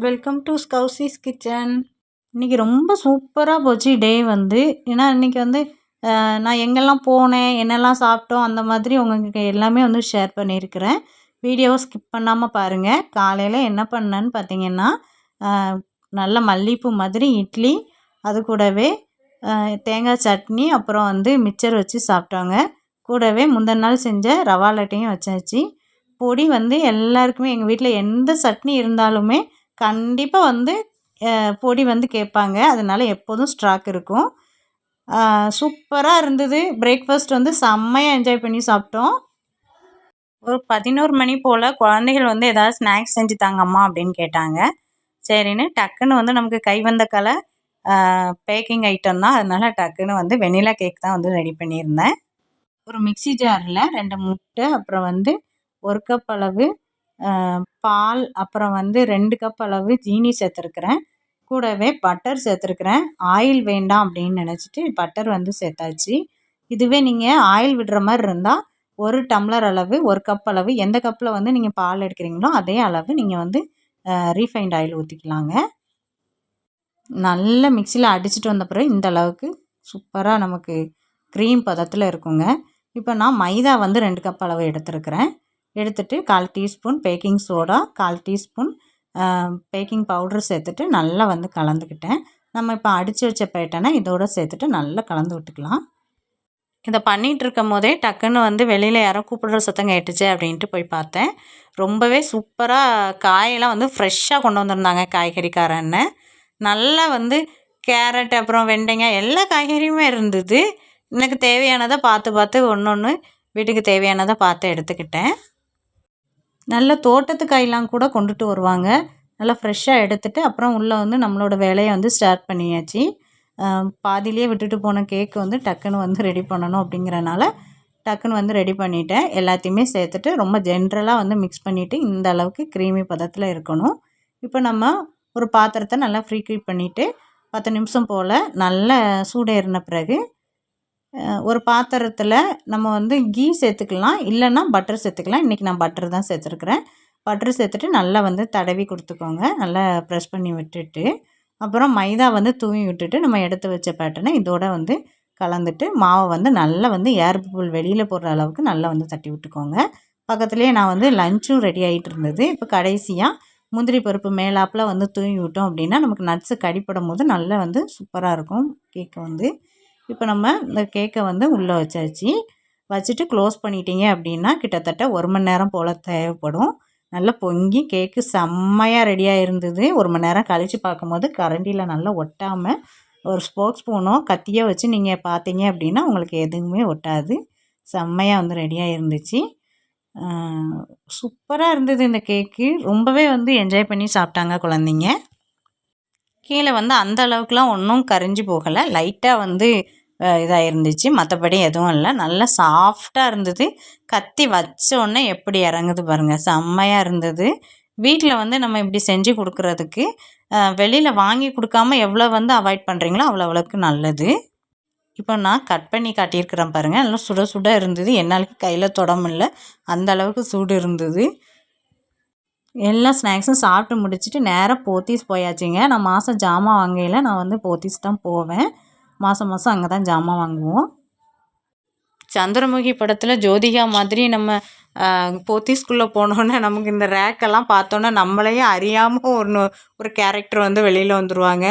Welcome to ஸ்கௌசிஸ் kitchen. இன்றைக்கி ரொம்ப சூப்பராக போச்சு டே வந்து. ஏன்னா இன்றைக்கி வந்து நான் எங்கெல்லாம் போனேன், என்னெல்லாம் சாப்பிட்டோம், அந்த மாதிரி உங்களுக்கு எல்லாமே வந்து ஷேர் பண்ணியிருக்கிறேன். வீடியோவை ஸ்கிப் பண்ணாமல் பாருங்கள். காலையில் என்ன பண்ணேன்னு பார்த்தீங்கன்னா, நல்ல மல்லிகைப்பூ மாதிரி இட்லி, அது கூடவே தேங்காய் சட்னி, அப்புறம் வந்து மிக்சர் வச்சு சாப்பிட்டோங்க. கூடவே முந்தின நாள் செஞ்ச ரவா லட்டையும் வச்சாச்சு. பொடி வந்து எல்லாருக்குமே எங்கள் வீட்டில் எந்த சட்னி இருந்தாலுமே கண்டிப்பாக வந்து பொடி வந்து கேட்பாங்க. அதனால் எப்போதும் ஸ்டாக் இருக்கும். சூப்பராக இருந்தது. பிரேக்ஃபாஸ்ட் வந்து செம்மையாக என்ஜாய் பண்ணி சாப்பிட்டோம். ஒரு 11 மணி போல் குழந்தைகள் வந்து ஏதாவது ஸ்நாக்ஸ் செஞ்சு தாங்கம்மா அப்படின்னு கேட்டாங்க. சரின்னு டக்குன்னு வந்து நமக்கு கை வந்த கலை பேக்கிங் ஐட்டம் தான். அதனால் டக்குன்னு வந்து வெண்ணிலா கேக் தான் வந்து ரெடி பண்ணியிருந்தேன். ஒரு மிக்ஸி ஜாரில் 2 முட்டை, அப்புறம் வந்து 1 கப் அளவு பால், அப்புறம் வந்து 2 கப் அளவு ஜீனி சேர்த்துருக்குறேன். கூடவே பட்டர் சேர்த்துருக்குறேன். ஆயில் வேண்டாம் அப்படின்னு நினச்சிட்டு பட்டர் வந்து சேர்த்தாச்சு. இதுவே நீங்கள் ஆயில் விடுற மாதிரி இருந்தால் 1 டம்ளர் அளவு, 1 கப் அளவு, எந்த கப்பில் வந்து நீங்கள் பால் எடுக்கிறீங்களோ அதே அளவு நீங்கள் வந்து ரீஃபைண்ட் ஆயில் ஊற்றிக்கலாங்க. நல்ல மிக்சியில் அடிச்சுட்டு வந்த பிறகு இந்த அளவுக்கு சூப்பராக நமக்கு க்ரீம் பதத்தில் இருக்குங்க. இப்போ நான் மைதா வந்து 2 கப் அளவு எடுத்துருக்கிறேன். எடுத்துகிட்டு 1/4 teaspoon baking soda, 1/4 teaspoon baking powder சேர்த்துட்டு நல்லா வந்து கலந்துக்கிட்டேன். நம்ம இப்போ அடித்து வச்ச பேட்டனை இதோடு சேர்த்துட்டு நல்லா கலந்து விட்டுக்கலாம். இதை பண்ணிகிட்ருக்கும் போதே டக்குன்னு வந்து வெளியில் யாரோ கூப்பிடுற சத்தம் கேட்டுச்சு அப்படின்ட்டு போய் பார்த்தேன். ரொம்பவே சூப்பராக காயெல்லாம் வந்து ஃப்ரெஷ்ஷாக கொண்டு வந்திருந்தாங்க காய்கறிக்காரன்னு. நல்லா வந்து கேரட், அப்புறம் வெண்டைக்காய், எல்லா காய்கறியுமே இருந்தது. எனக்கு தேவையானதை பார்த்து ஒன்று வீட்டுக்கு தேவையானதை பார்த்து எடுத்துக்கிட்டேன். நல்ல தோட்டத்து காயெலாம் கூட கொண்டுட்டு வருவாங்க. நல்லா ஃப்ரெஷ்ஷாக எடுத்துகிட்டு அப்புறம் உள்ளே வந்து நம்மளோட வேலையை வந்து ஸ்டார்ட் பண்ணியாச்சு. பாதியிலேயே விட்டுட்டு போன கேக்கு வந்து டக்குன்னு வந்து ரெடி பண்ணணும் அப்படிங்கிறனால டக்குன்னு வந்து ரெடி பண்ணிவிட்டேன். எல்லாத்தையுமே சேர்த்துட்டு ரொம்ப ஜென்ரலாக வந்து மிக்ஸ் பண்ணிவிட்டு இந்த அளவுக்கு க்ரீமி பதத்தில் இருக்கணும். இப்போ நம்ம ஒரு பாத்திரத்தை நல்லா ஃப்ரீ ஹீட் பண்ணிவிட்டு 10 நிமிஷம் போல் நல்ல சூடேறின பிறகு ஒரு பாத்திரத்தில் நம்ம வந்து கீ சேர்த்துக்கலாம், இல்லைன்னா பட்டர் சேர்த்துக்கலாம். இன்றைக்கி நான் பட்டர் தான் சேர்த்துருக்குறேன். பட்டர் சேர்த்துட்டு நல்லா வந்து தடவி கொடுத்துக்கோங்க. நல்லா ப்ரெஸ் பண்ணி விட்டுட்டு அப்புறம் மைதா வந்து தூவி விட்டுட்டு நம்ம எடுத்து வச்ச பேட்டர்னை இதோட வந்து கலந்துட்டு மாவை வந்து நல்லா வந்து ஏர் பபுள் வெளியில் போடுற அளவுக்கு நல்லா வந்து தட்டி விட்டுக்கோங்க. பக்கத்துலேயே நான் வந்து லஞ்சும் ரெடி ஆகிட்டு இருந்தது. இப்போ கடைசியாக முந்திரி பருப்பு மேலாப்பில் வந்து தூவி விட்டோம் அப்படின்னா நமக்கு நட்ஸு கடிப்படும் போது நல்லா வந்து சூப்பராக இருக்கும் கேக்கு வந்து. இப்போ நம்ம இந்த கேக்கை வந்து உள்ளே வச்சாச்சு. வச்சுட்டு க்ளோஸ் பண்ணிட்டீங்க அப்படின்னா கிட்டத்தட்ட 1 மணி நேரம் போல் தேவைப்படும். நல்லா பொங்கி கேக்கு செம்மையாக ரெடியாக இருந்தது. 1 மணி நேரம் கழித்து பார்க்கும்போது கரண்டியில் நல்லா ஒட்டாமல் ஒரு ஸ்போக் ஸ்பூனோ கத்தியோ வச்சு நீங்கள் பார்த்தீங்க அப்படின்னா உங்களுக்கு எதுவுமே ஒட்டாது. செம்மையாக வந்து ரெடியாக இருந்துச்சு. சூப்பராக இருந்தது இந்த கேக்கு. ரொம்பவே வந்து என்ஜாய் பண்ணி சாப்பிட்டாங்க குழந்தைங்க. கீழே வந்து அந்த அளவுக்குலாம் ஒன்றும் கரிஞ்சு போகலை. லைட்டாக வந்து இதாக இருந்துச்சு. மற்றபடி எதுவும் இல்லை. நல்லா சாஃப்டாக இருந்தது. கத்தி வச்சோடனே எப்படி இறங்குது பாருங்கள், செம்மையாக இருந்தது. வீட்டில் வந்து நம்ம இப்படி செஞ்சு கொடுக்குறதுக்கு வெளியில் வாங்கி கொடுக்காம எவ்வளோ வந்து அவாய்ட் பண்ணுறீங்களோ அவ்வளோக்கு நல்லது. இப்போ நான் கட் பண்ணி காட்டியிருக்கிறேன் பாருங்கள். நல்லா சுட சுட இருந்தது. என்னால் கையில் தொட முடியல, அந்த அளவுக்கு சூடு இருந்தது. எல்லா ஸ்நாக்ஸும் சாப்பிட்டு முடிச்சுட்டு நேராக போத்தீஸ் போயாச்சுங்க. நான் மாதம் ஜாமான் வாங்கையில் நான் வந்து போத்தீஸ் தான் போவேன். மாதம் அங்கே தான் ஜாமான் வாங்குவோம். சந்திரமுகி படத்தில் ஜோதிகா மாதிரி நம்ம போத்தீஸ்குள்ளே போனோன்னே நமக்கு இந்த ரேக்கெல்லாம் பார்த்தோன்னே நம்மளையே அறியாமல் ஒரு கேரக்டர் வந்து வெளியில் வந்துடுவாங்க.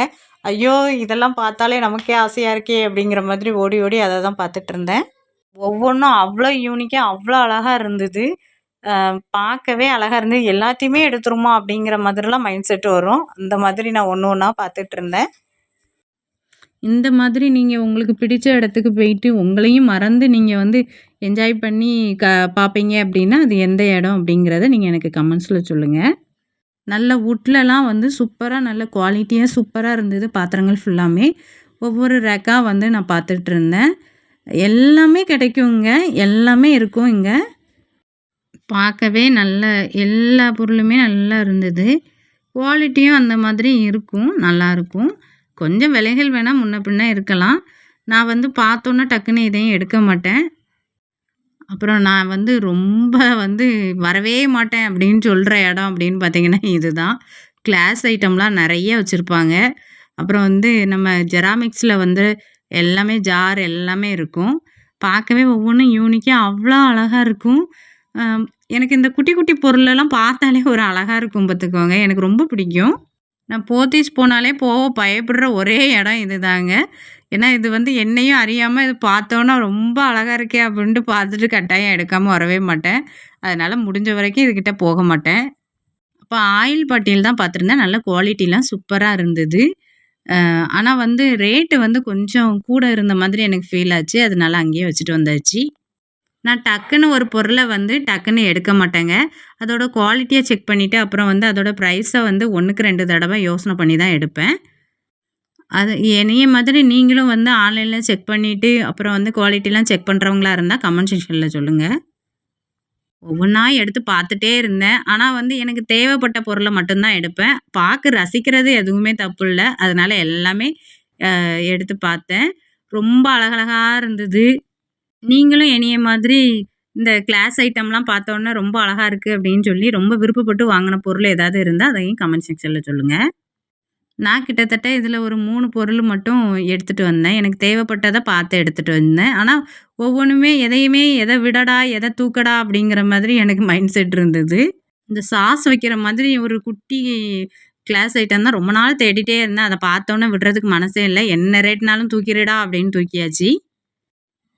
ஐயோ, இதெல்லாம் பார்த்தாலே நமக்கே ஆசையாக இருக்கே அப்படிங்கிற மாதிரி ஓடி ஓடி அதை தான் பார்த்துட்ருந்தேன். ஒவ்வொன்றும் அவ்வளோ யூனிக்காக அவ்வளோ அழகாக இருந்தது. பார்க்கவே அழகாக இருந்தது. எல்லாத்தையுமே எடுத்துருமா அப்படிங்கிற மாதிரிலாம் மைண்ட் செட் வரும். அந்த மாதிரி நான் ஒன்று ஒன்றா பார்த்துட்ருந்தேன். இந்த மாதிரி நீங்கள் உங்களுக்கு பிடிச்ச இடத்துக்கு போயிட்டு உங்களையும் மறந்து நீங்கள் வந்து என்ஜாய் பண்ணி பார்ப்பீங்க அப்படின்னா அது எந்த இடம் அப்படிங்கிறத நீங்கள் எனக்கு கமெண்ட்ஸில் சொல்லுங்கள். நல்ல வுட்லலாம் வந்து சூப்பராக நல்ல குவாலிட்டியாக சூப்பராக இருந்தது. பாத்திரங்கள் ஃபுல்லாமே ஒவ்வொரு ரேக்காக வந்து நான் பார்த்துட்ருந்தேன். எல்லாமே கிடைக்குங்க, எல்லாமே இருக்கும் இங்கே. பார்க்கவே நல்ல எல்லா பொருளுமே நல்லா இருந்தது. குவாலிட்டியும் அந்த மாதிரி இருக்கும், நல்லாயிருக்கும். கொஞ்சம் விலைகள் வேணால் முன்ன பின்ன இருக்கலாம். நான் வந்து பார்த்தோன்னே டக்குன்னு இதையும் எடுக்க மாட்டேன். அப்புறம் நான் வந்து ரொம்ப வந்து வரவே மாட்டேன் அப்படின்னு சொல்கிற இடம் அப்படின்னு பார்த்தீங்கன்னா இதுதான். கிளாஸ் ஐட்டம்லாம் நிறைய வச்சுருப்பாங்க. அப்புறம் வந்து நம்ம ஜெராமிக்ஸில் வந்து எல்லாமே ஜார் எல்லாமே இருக்கும். பார்க்கவே ஒவ்வொன்றும் யூனிக்காக அவ்வளோ அழகாக இருக்கும். எனக்கு இந்த குட்டி குட்டி பொருளெல்லாம் பார்த்தாலே ஒரு அழகாக இருக்கும் பார்த்துக்கோங்க. எனக்கு ரொம்ப பிடிக்கும். நான் போத்தீஸ் போனாலே பயப்படுற ஒரே இடம் இதுதாங்க. ஏன்னா இது வந்து என்னையும் அறியாமல் இது பார்த்தோன்னா ரொம்ப அழகாக இருக்கே அப்படின்ட்டு பார்த்துட்டு கட்டாயம் எடுக்காமல் வரவே மாட்டேன். அதனால் முடிஞ்ச வரைக்கும் இதுக்கிட்ட போக மாட்டேன். அப்போ ஆயில் பாட்டில் தான் பார்த்துருந்தேன். நல்ல குவாலிட்டிலாம் சூப்பராக இருந்தது. ஆனால் வந்து ரேட்டு வந்து கொஞ்சம் கூட இருந்த மாதிரி எனக்கு ஃபீல் ஆச்சு. அதனால அங்கேயே வச்சுட்டு வந்தாச்சு. நான் டக்குன்னு ஒரு பொருளை வந்து டக்குன்னு எடுக்க மாட்டேங்க. அதோட குவாலிட்டியை செக் பண்ணிவிட்டு அப்புறம் வந்து அதோட ப்ரைஸை வந்து 1க்கு 2 தடவை யோசனை பண்ணி தான் எடுப்பேன். அது என்னைய மாதிரி நீங்களும் வந்து ஆன்லைனில் செக் பண்ணிவிட்டு அப்புறம் வந்து குவாலிட்டிலாம் செக் பண்ணுறவங்களா இருந்தால் கமெண்ட் செக்ஷனில் சொல்லுங்கள். ஒவ்வொன்றா எடுத்து பார்த்துட்டே இருந்தேன். ஆனால் வந்து எனக்கு தேவைப்பட்ட பொருளை மட்டும்தான் எடுப்பேன். ரசிக்கிறது எதுவுமே தப்பு இல்லை. அதனால் எல்லாமே எடுத்து பார்த்தேன். ரொம்ப அழகழகா இருந்தது. நீங்களும் என்னைய மாதிரி இந்த கிளாஸ் ஐட்டம்லாம் பார்த்தோன்னே ரொம்ப அழகா இருக்குது அப்படின்னு சொல்லி ரொம்ப விருப்பப்பட்டு வாங்கின பொருள் ஏதாவது இருந்தால் அதையும் கமெண்ட் செக்ஷனில் சொல்லுங்கள். நான் கிட்டத்தட்ட இதில் ஒரு 3 பொருள் மட்டும் எடுத்துகிட்டு வந்தேன். எனக்கு தேவைப்பட்டதை பார்த்து எடுத்துகிட்டு வந்தேன். ஆனால் ஒவ்வொன்றுமே எதை விடடா எதை தூக்கடா அப்படிங்கிற மாதிரி எனக்கு மைண்ட் செட் இருந்தது. இந்த சாஸ் வைக்கிற மாதிரி ஒரு குட்டி கிளாஸ் ஐட்டம் தான் ரொம்ப நாள் தேடிட்டே இருந்தேன். அதை பார்த்தோன்னே விடுறதுக்கு மனசே இல்லை. என்ன ரேட்னாலும் தூக்கிடுடா அப்படின்னு தூக்கியாச்சு.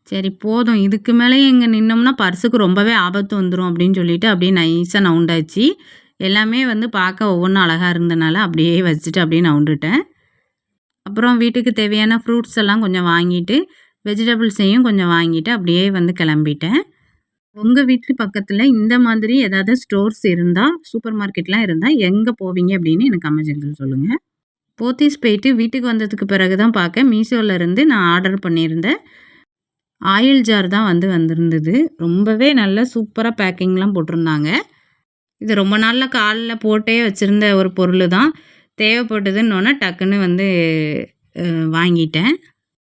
சரி போதும், இதுக்கு மேலேயும் இங்கே நின்னோம்னா பர்ஸுக்கு ரொம்பவே ஆபத்து வந்துடும் அப்படின்னு சொல்லிட்டு அப்படியே நைஸாக நவுண்டாச்சு. எல்லாமே வந்து பார்க்க ஒவ்வொன்றும் அழகாக இருந்தனால அப்படியே வச்சுட்டு அப்படியே நவுண்டுட்டேன். அப்புறம் வீட்டுக்கு தேவையான ஃப்ரூட்ஸ் எல்லாம் கொஞ்சம் வாங்கிட்டு வெஜிடபிள்ஸையும் கொஞ்சம் வாங்கிட்டு அப்படியே வந்து கிளம்பிட்டேன். உங்கள் வீட்டு பக்கத்தில் இந்த மாதிரி ஏதாவது ஸ்டோர்ஸ் இருந்தால், சூப்பர் மார்க்கெட்லாம் இருந்தால் எங்கே போவீங்க அப்படின்னு எனக்கு கமெண்ட் செக்ஷனில் சொல்லுங்கள். போத்தீஸ் போயிட்டு வீட்டுக்கு வந்ததுக்கு பிறகு தான் பார்க்க மீஷோவிலேருந்து நான் ஆர்டர் பண்ணியிருந்தேன் ஆயில் ஜார் தான் வந்திருந்தது. ரொம்பவே நல்ல சூப்பராக பேக்கிங்லாம் போட்டிருந்தாங்க. இது ரொம்ப நாளில் காலில் போட்டே வச்சுருந்த ஒரு பொருள் தான். தேவைப்பட்டதுன்னொன்னே டக்குன்னு வந்து வாங்கிட்டேன்.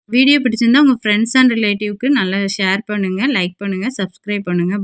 வீடியோ பிடிச்சிருந்தா உங்கள் ஃப்ரெண்ட்ஸ் அண்ட் ரிலேட்டிவ்க்கு நல்லா ஷேர் பண்ணுங்கள், லைக் பண்ணுங்கள், சப்ஸ்கிரைப் பண்ணுங்கள்.